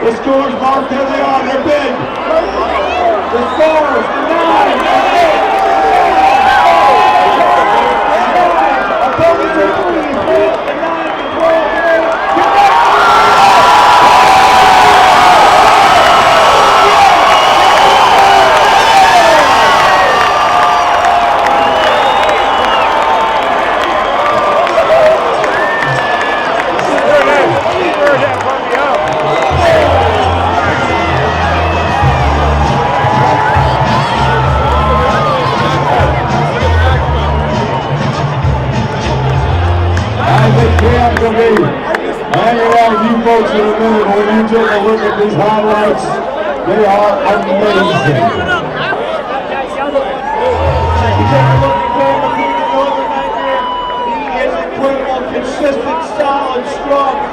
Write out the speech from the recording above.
The scores marked, there they are, they're big. The scores, the 9, the 8. Opponents are 3, 12, the 9, the 12, the 8. Hang around you folks in a minute when you take a look at these highlights. They are amazing. You take a look at Caleb Northern right there. He is incredible, consistent, solid, strong.